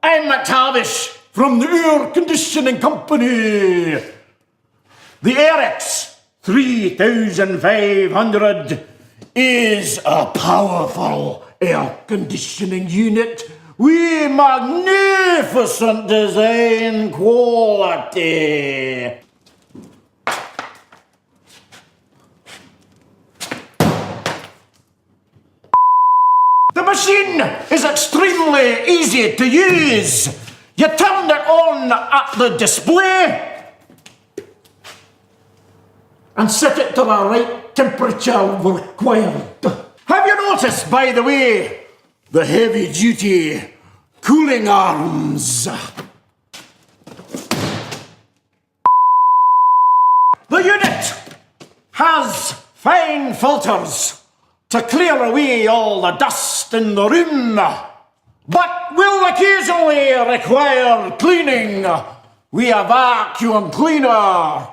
I'm McTavish from the Air Conditioning Company. The Airrex 3500 is a powerful air conditioning unit with magnificent design quality. The machine is extremely easy to use. You turn it on at the display and set it to the right temperature required. Have you noticed, by the way, the heavy-duty cooling arms? The unit has fine filters to clear away all the dust in the room, but will occasionally require cleaning with a vacuum cleaner.